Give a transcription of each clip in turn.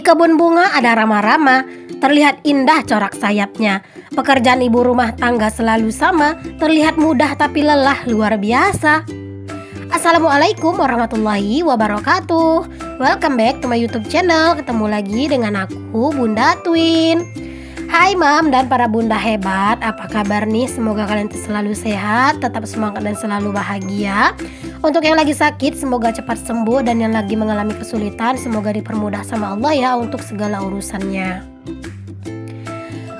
Di kebun bunga ada rama-rama, terlihat indah corak sayapnya. Pekerjaan ibu rumah tangga selalu sama, terlihat mudah tapi lelah luar biasa. Assalamualaikum warahmatullahi wabarakatuh. Welcome back to my YouTube channel. Ketemu lagi dengan aku, Bunda Twin. Hai Mam dan para bunda hebat, apa kabar nih? Semoga kalian selalu sehat, tetap semangat dan selalu bahagia. Untuk yang lagi sakit, semoga cepat sembuh. Dan yang lagi mengalami kesulitan, semoga dipermudah sama Allah ya untuk segala urusannya.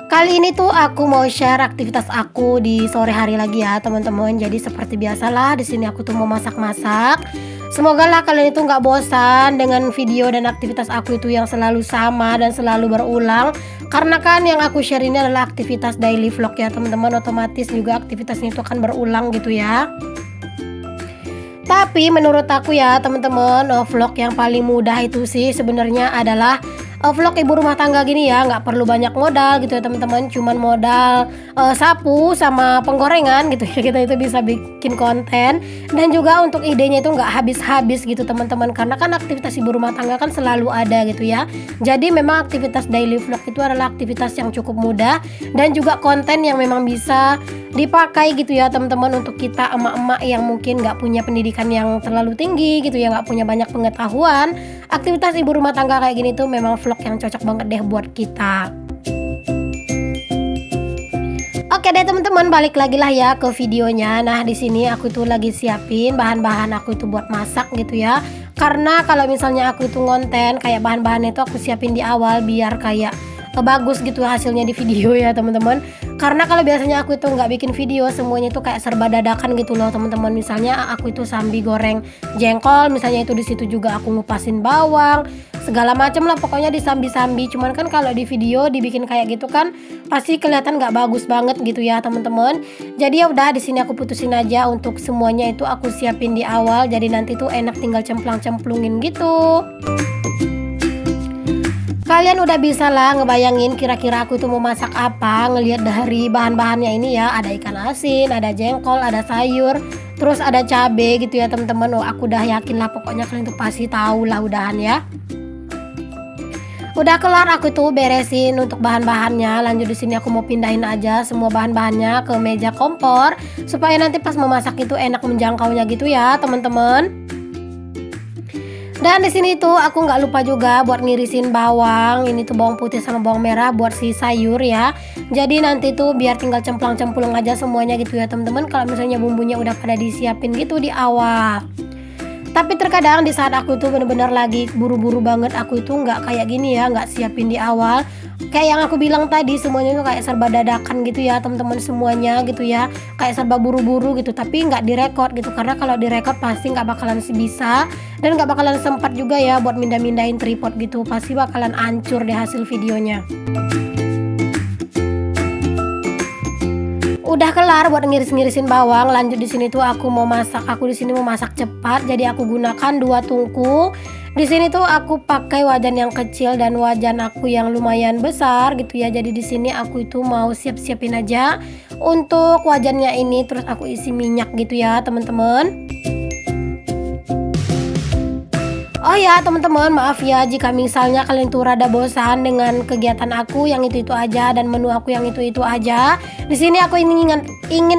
Kali ini tuh aku mau share aktivitas aku di sore hari lagi ya teman-teman. Jadi seperti biasalah di sini aku tuh mau masak-masak. Semoga lah kalian itu nggak bosan dengan video dan aktivitas aku itu yang selalu sama dan selalu berulang. Karena kan yang aku share ini adalah aktivitas daily vlog ya teman-teman. Otomatis juga aktivitasnya itu akan berulang gitu ya. Tapi menurut aku ya teman-teman, vlog yang paling mudah itu sih sebenarnya adalah vlog ibu rumah tangga gini ya. Nggak perlu banyak modal gitu ya teman-teman. Cuman modal sapu sama penggorengan gitu ya, kita itu bisa bikin konten. Dan juga untuk idenya itu nggak habis-habis gitu teman-teman. Karena kan aktivitas ibu rumah tangga kan selalu ada gitu ya. Jadi memang aktivitas daily vlog itu adalah aktivitas yang cukup mudah. Dan juga konten yang memang bisa dipakai gitu ya teman-teman, untuk kita emak-emak yang mungkin nggak punya pendidikan yang terlalu tinggi gitu ya, nggak punya banyak pengetahuan. Aktivitas ibu rumah tangga kayak gini tuh memang vlog yang cocok banget deh buat kita. Oke deh teman-teman, balik lagi lah ya ke videonya. Nah di sini aku tuh lagi siapin bahan-bahan aku itu buat masak gitu ya. Karena kalau misalnya aku itu ngonten kayak bahan-bahannya itu aku siapin di awal biar kayak bagus gitu hasilnya di video ya teman-teman. Karena kalau biasanya aku itu nggak bikin video, semuanya itu kayak serba dadakan gitu loh teman-teman. Misalnya aku itu sambil goreng jengkol, misalnya itu di situ juga aku ngupasin bawang, segala macam lah pokoknya disambi-sambi. Cuman kan kalau di video dibikin kayak gitu kan pasti kelihatan nggak bagus banget gitu ya teman-teman. Jadi ya udah di sini aku putusin aja untuk semuanya itu aku siapin di awal. Jadi nanti tuh enak tinggal cemplang-cemplungin gitu. Kalian udah bisa lah ngebayangin kira-kira aku itu mau masak apa. Ngelihat dari bahan-bahannya ini ya, ada ikan asin, ada jengkol, ada sayur, terus ada cabe gitu ya teman-teman. Oh, aku udah yakin lah pokoknya kalian tuh pasti tahu lah udahan ya. Udah kelar aku tuh beresin untuk bahan-bahannya. Lanjut di sini aku mau pindahin aja semua bahan-bahannya ke meja kompor supaya nanti pas memasak itu enak menjangkaunya gitu ya teman-teman. Dan di sini tuh aku nggak lupa juga buat ngirisin bawang. Ini tuh bawang putih sama bawang merah buat si sayur ya. Jadi nanti tuh biar tinggal cemplang-cemplung aja semuanya gitu ya teman-teman. Kalau misalnya bumbunya udah pada disiapin gitu di awal. Tapi terkadang di saat aku tuh bener-bener lagi buru-buru banget, aku itu nggak kayak gini ya, nggak siapin di awal. Kayak yang aku bilang tadi, semuanya itu kayak serba dadakan gitu ya teman-teman semuanya gitu ya. Kayak serba buru-buru gitu, tapi nggak direkod gitu. Karena kalau direkod pasti nggak bakalan bisa. Dan nggak bakalan sempat juga ya buat mindah-mindahin tripod gitu. Pasti bakalan hancur deh hasil videonya. Udah kelar buat ngiris-ngirisin bawang. Lanjut di sini tuh aku mau masak. Aku di sini mau masak cepat. Jadi aku gunakan 2 tungku. Di sini tuh aku pakai wajan yang kecil dan wajan aku yang lumayan besar gitu ya. Jadi di sini aku itu mau siap-siapin aja untuk wajannya ini, terus aku isi minyak gitu ya teman-teman. Oh ya teman-teman, maaf ya jika misalnya kalian tuh rada bosan dengan kegiatan aku yang itu aja dan menu aku yang itu aja. Di sini aku ingin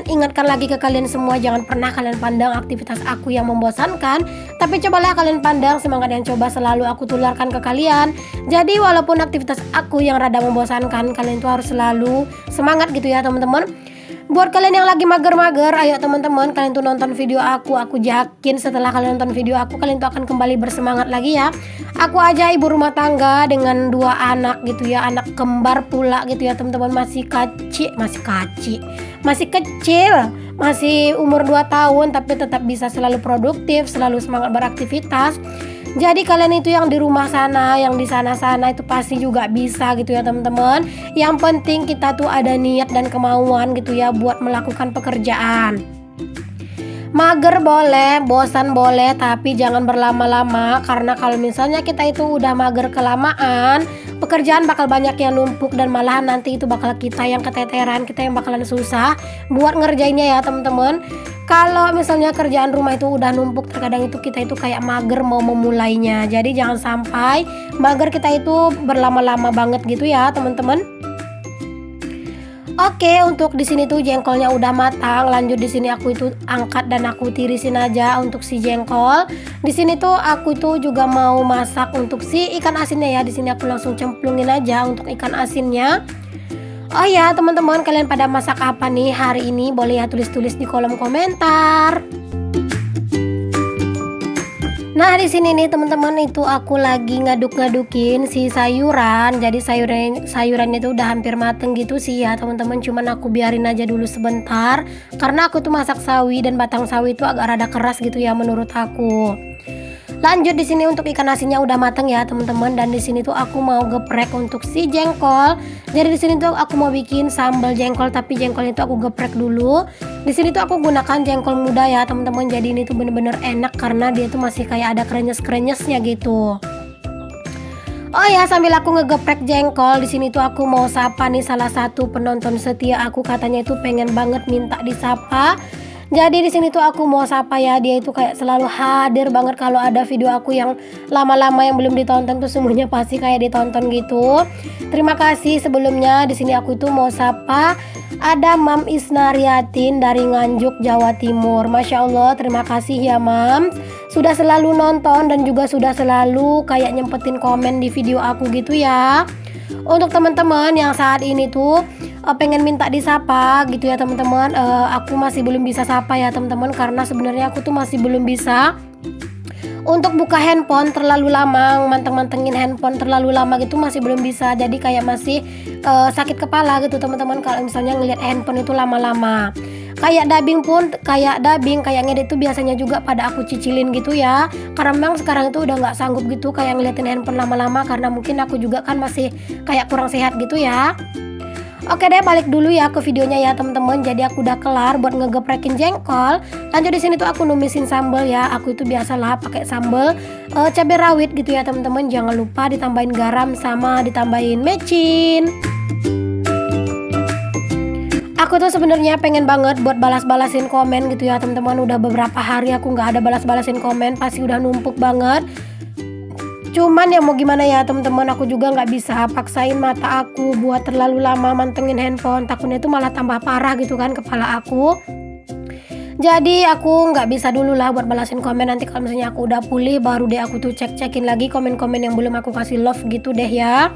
ingatkan lagi ke kalian semua, jangan pernah kalian pandang aktivitas aku yang membosankan, tapi cobalah kalian pandang semangat yang coba selalu aku tularkan ke kalian. Jadi walaupun aktivitas aku yang rada membosankan, kalian tuh harus selalu semangat gitu ya teman-teman. Buat kalian yang lagi mager-mager, ayo teman-teman kalian tuh nonton video aku yakin setelah kalian nonton video aku, kalian tuh akan kembali bersemangat lagi ya. Aku aja ibu rumah tangga dengan 2 anak gitu ya, anak kembar pula gitu ya teman-teman, masih kecil, masih umur 2 tahun, tapi tetap bisa selalu produktif, selalu semangat beraktivitas. Jadi kalian itu yang di rumah sana, yang di sana-sana itu pasti juga bisa gitu ya teman-teman. Yang penting kita tuh ada niat dan kemauan gitu ya buat melakukan pekerjaan. Mager boleh, bosan boleh, tapi jangan berlama-lama. Karena kalau misalnya kita itu udah mager kelamaan, pekerjaan bakal banyak yang numpuk dan malahan nanti itu bakal kita yang keteteran, kita yang bakalan susah buat ngerjainnya ya teman-teman. Kalau misalnya kerjaan rumah itu udah numpuk, terkadang itu kita itu kayak mager mau memulainya. Jadi jangan sampai mager kita itu berlama-lama banget gitu ya, teman-teman. Oke, untuk di sini tuh jengkolnya udah matang. Lanjut di sini aku itu angkat dan aku tirisin aja untuk si jengkol. Di sini tuh aku tuh juga mau masak untuk si ikan asinnya ya. Di sini aku langsung cemplungin aja untuk ikan asinnya. Oh ya, teman-teman, kalian pada masak apa nih hari ini? Boleh ya tulis-tulis di kolom komentar. Nah, di sini nih teman-teman, itu aku lagi ngaduk-ngadukin si sayuran. Jadi sayurannya itu udah hampir mateng gitu sih ya teman-teman. Cuman aku biarin aja dulu sebentar karena aku tuh masak sawi dan batang sawi itu agak rada keras gitu ya menurut aku. Lanjut di sini untuk ikan asinnya udah mateng ya teman-teman, dan di sini tuh aku mau geprek untuk si jengkol. Jadi di sini tuh aku mau bikin sambal jengkol, tapi jengkolnya itu aku geprek dulu. Di sini tuh aku gunakan jengkol muda ya teman-teman. Jadi ini tuh bener-bener enak karena dia tuh masih kayak ada krenyes-krenyesnya gitu. Oh ya, sambil aku ngegeprek jengkol, di sini tuh aku mau sapa nih salah satu penonton setia aku, katanya itu pengen banget minta disapa. Jadi di sini tuh aku mau sapa ya, dia itu kayak selalu hadir banget kalau ada video aku yang lama-lama yang belum ditonton tuh semuanya pasti kayak ditonton gitu. Terima kasih sebelumnya. Di sini aku tuh mau sapa ada Mam Isnariatin dari Nganjuk, Jawa Timur. Masya Allah, terima kasih ya Mam. Sudah selalu nonton dan juga sudah selalu kayak nyempetin komen di video aku gitu ya. Untuk teman-teman yang saat ini tuh pengen minta disapa gitu ya teman-teman, aku masih belum bisa sapa ya teman-teman, karena sebenarnya aku tuh masih belum bisa untuk buka handphone terlalu lama, manteng-mantengin handphone terlalu lama gitu, masih belum bisa. Jadi kayak masih sakit kepala gitu teman-teman kalau misalnya ngelihat handphone itu lama-lama. Kayak dubbing, kayak ngedit itu biasanya juga pada aku cicilin gitu ya. Karena memang sekarang itu udah nggak sanggup gitu kayak ngeliatin handphone lama-lama, karena mungkin aku juga kan masih kayak kurang sehat gitu ya. Oke deh, balik dulu ya ke videonya ya teman-teman. Jadi aku udah kelar buat ngegeprekin jengkol. Lanjut di sini tuh aku numisin sambal ya. Aku itu biasalah pakai sambal cabai rawit gitu ya teman-teman. Jangan lupa ditambahin garam sama ditambahin mecin. Aku tuh sebenarnya pengen banget buat balas-balasin komen gitu ya teman-teman. Udah beberapa hari aku nggak ada balas-balasin komen, pasti udah numpuk banget. Cuman ya mau gimana ya teman-teman, aku juga nggak bisa paksain mata aku buat terlalu lama mantengin handphone. Takutnya itu malah tambah parah gitu kan kepala aku. Jadi aku nggak bisa dulu lah buat balasin komen. Nanti kalau misalnya aku udah pulih baru deh aku tuh cek-cekin lagi komen-komen yang belum aku kasih love gitu deh ya.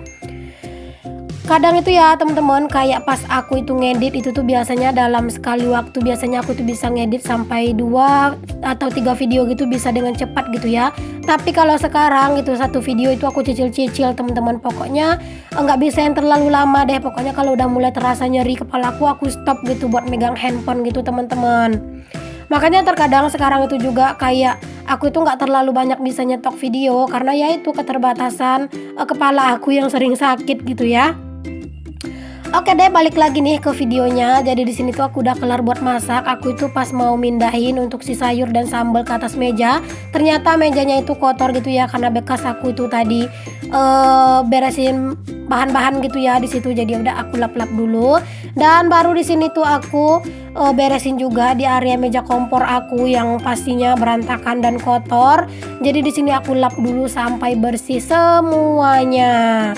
Kadang itu ya teman-teman, kayak pas aku itu ngedit itu tuh biasanya dalam sekali waktu, biasanya aku tuh bisa ngedit sampai 2 atau 3 video gitu, bisa dengan cepat gitu ya. Tapi kalau sekarang gitu satu video itu aku cicil-cicil teman-teman. Pokoknya nggak bisa yang terlalu lama deh. Pokoknya kalau udah mulai terasa nyeri kepala aku stop gitu buat megang handphone gitu teman-teman. Makanya terkadang sekarang itu juga kayak aku itu nggak terlalu banyak bisa nyetok video karena ya itu keterbatasan kepala aku yang sering sakit gitu ya. Oke deh, balik lagi nih ke videonya. Jadi di sini tuh aku udah kelar buat masak. Aku itu pas mau mindahin untuk si sayur dan sambal ke atas meja, ternyata mejanya itu kotor gitu ya karena bekas aku itu tadi beresin bahan-bahan gitu ya di situ. Jadi udah aku lap-lap dulu, dan baru di sini tuh aku beresin juga di area meja kompor aku yang pastinya berantakan dan kotor. Jadi di sini aku lap dulu sampai bersih semuanya.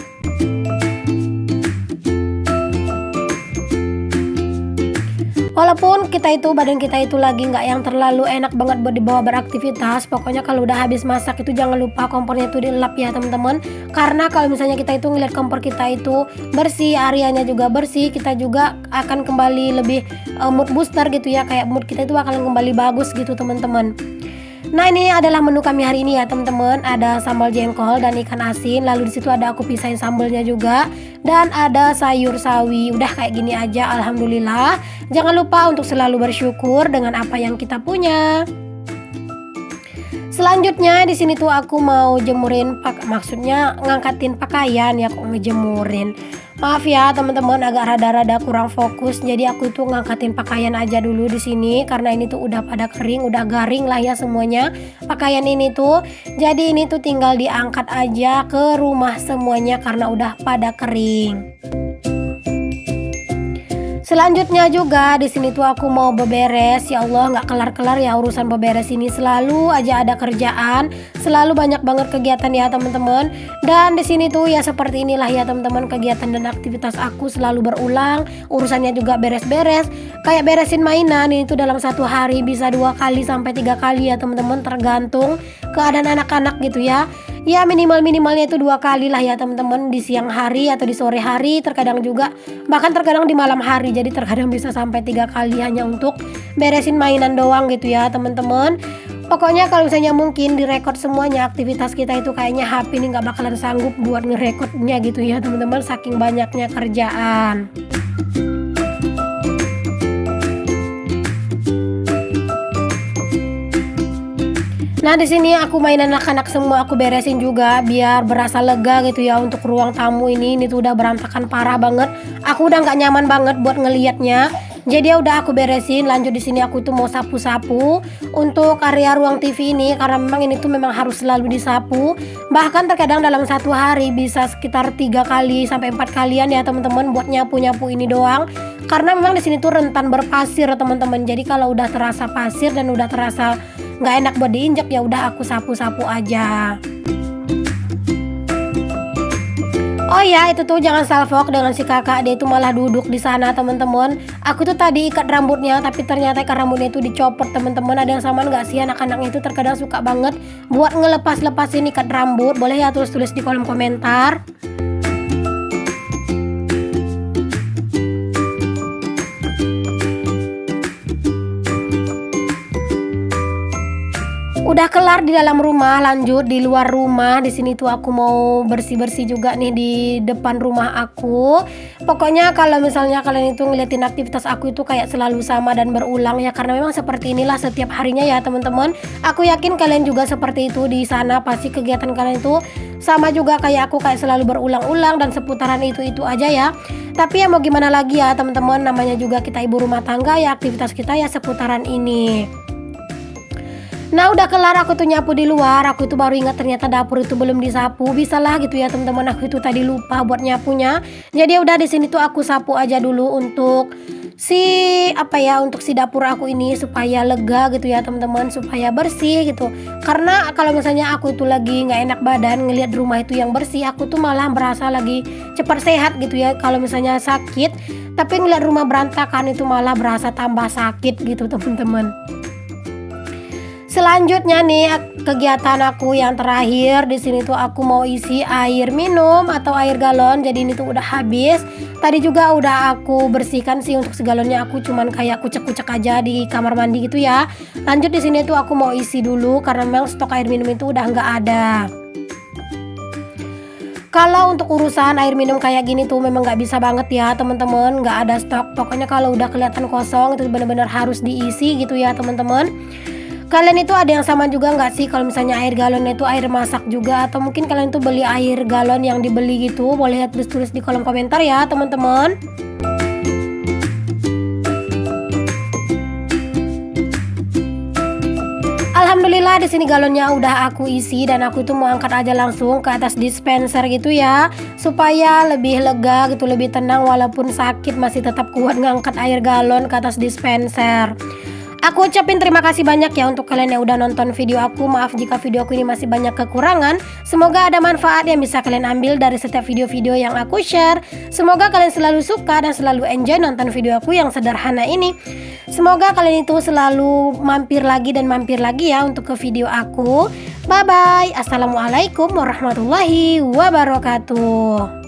Walaupun badan kita itu lagi nggak yang terlalu enak banget buat dibawa beraktivitas, pokoknya kalau udah habis masak itu jangan lupa kompornya itu dilap ya teman-teman. Karena kalau misalnya kita itu ngeliat kompor kita itu bersih, areanya juga bersih, kita juga akan kembali lebih mood booster gitu ya, kayak mood kita itu akan kembali bagus gitu teman-teman. Nah, ini adalah menu kami hari ini ya teman-teman. Ada sambal jengkol dan ikan asin. Lalu di situ ada aku pisahin sambalnya juga, dan ada sayur sawi. Udah kayak gini aja, alhamdulillah. Jangan lupa untuk selalu bersyukur dengan apa yang kita punya. Selanjutnya di sini tuh aku mau jemurin maksudnya ngangkatin pakaian ya, kok ngejemurin. Maaf ya teman-teman, agak rada-rada kurang fokus. Jadi aku itu ngangkatin pakaian aja dulu di sini karena ini tuh udah pada kering, udah garing lah ya semuanya pakaian ini tuh. Jadi ini tuh tinggal diangkat aja ke rumah semuanya karena udah pada kering. Selanjutnya juga di sini tuh aku mau beberes. Ya Allah, nggak kelar-kelar ya urusan beberes ini, selalu aja ada kerjaan, selalu banyak banget kegiatan ya teman-teman. Dan di sini tuh ya seperti inilah ya teman-teman, kegiatan dan aktivitas aku selalu berulang. Urusannya juga beres-beres. Kayak beresin mainan ini tuh dalam satu hari bisa 2 kali sampai 3 kali ya teman-teman, tergantung keadaan anak-anak gitu ya. Ya minimalnya itu 2 kali lah ya teman-teman, di siang hari atau di sore hari, terkadang juga bahkan terkadang di malam hari. Jadi terkadang bisa sampai 3 kali hanya untuk beresin mainan doang gitu ya teman-teman. Pokoknya kalau misalnya mungkin direkod semuanya aktivitas kita itu, kayaknya HP ini nggak bakalan sanggup buat ngerekodnya gitu ya teman-teman, saking banyaknya kerjaan. Nah di sini aku mainan anak-anak semua aku beresin juga biar berasa lega gitu ya. Untuk ruang tamu ini tuh udah berantakan parah banget. Aku udah nggak nyaman banget buat ngelihatnya. Jadi ya udah aku beresin. Lanjut di sini aku tuh mau sapu-sapu untuk area ruang TV ini, karena memang ini tuh memang harus selalu disapu. Bahkan terkadang dalam satu hari bisa sekitar 3 kali sampai 4 kalian ya teman-teman buat nyapu-nyapu ini doang. Karena memang di sini tuh rentan berpasir teman-teman. Jadi kalau udah terasa pasir dan udah terasa nggak enak buat diinjak, ya udah aku sapu-sapu aja. Oh ya, itu tuh jangan salfok dengan si kakak, dia itu malah duduk di sana teman-teman. Aku tuh tadi ikat rambutnya, tapi ternyata ikat rambutnya itu dicopot teman-teman. Ada yang sama nggak sih, anak-anak itu terkadang suka banget buat ngelepas-lepasin ikat rambut? Boleh ya tulis-tulis di kolom komentar. Udah kelar di dalam rumah, lanjut di luar rumah. Di sini tuh aku mau bersih-bersih juga nih di depan rumah aku. Pokoknya kalau misalnya kalian itu ngeliatin aktivitas aku itu kayak selalu sama dan berulang ya, karena memang seperti inilah setiap harinya ya teman-teman. Aku yakin kalian juga seperti itu di sana, pasti kegiatan kalian itu sama juga kayak aku, kayak selalu berulang-ulang dan seputaran itu aja ya. Tapi ya mau gimana lagi ya teman-teman, namanya juga kita ibu rumah tangga ya, aktivitas kita ya seputaran ini. Nah udah kelar aku tuh nyapu di luar. Aku itu baru ingat ternyata dapur itu belum disapu. Bisalah gitu ya teman-teman, aku itu tadi lupa buat nyapunya. Jadi udah di sini tuh aku sapu aja dulu untuk untuk si dapur aku ini, supaya lega gitu ya teman-teman, supaya bersih gitu. Karena kalau misalnya aku itu lagi nggak enak badan ngelihat rumah itu yang bersih, aku tuh malah merasa lagi cepat sehat gitu ya. Kalau misalnya sakit tapi ngelihat rumah berantakan itu malah berasa tambah sakit gitu teman-teman. Selanjutnya nih kegiatan aku yang terakhir di sini tuh aku mau isi air minum atau air galon. Jadi ini tuh udah habis. Tadi juga udah aku bersihkan sih untuk segalonnya, aku cuman kayak kucek-kucek aja di kamar mandi gitu ya. Lanjut di sini tuh aku mau isi dulu karena memang stok air minum itu udah nggak ada. Kalau untuk urusan air minum kayak gini tuh memang nggak bisa banget ya teman-teman, nggak ada stok. Pokoknya kalau udah kelihatan kosong itu benar-benar harus diisi gitu ya teman-teman. Kalian itu ada yang sama juga nggak sih kalau misalnya air galonnya itu air masak juga, atau mungkin kalian tuh beli air galon yang dibeli gitu? Boleh tulis di kolom komentar ya teman-teman. Alhamdulillah di sini galonnya udah aku isi dan aku tuh mau angkat aja langsung ke atas dispenser gitu ya, supaya lebih lega gitu, lebih tenang, walaupun sakit masih tetap kuat ngangkat air galon ke atas dispenser. Aku ucapin terima kasih banyak ya untuk kalian yang udah nonton video aku. Maaf jika video aku ini masih banyak kekurangan. Semoga ada manfaat yang bisa kalian ambil dari setiap video-video yang aku share. Semoga kalian selalu suka dan selalu enjoy nonton video aku yang sederhana ini. Semoga kalian itu selalu mampir lagi dan mampir lagi ya untuk ke video aku. Bye bye. Assalamualaikum warahmatullahi wabarakatuh.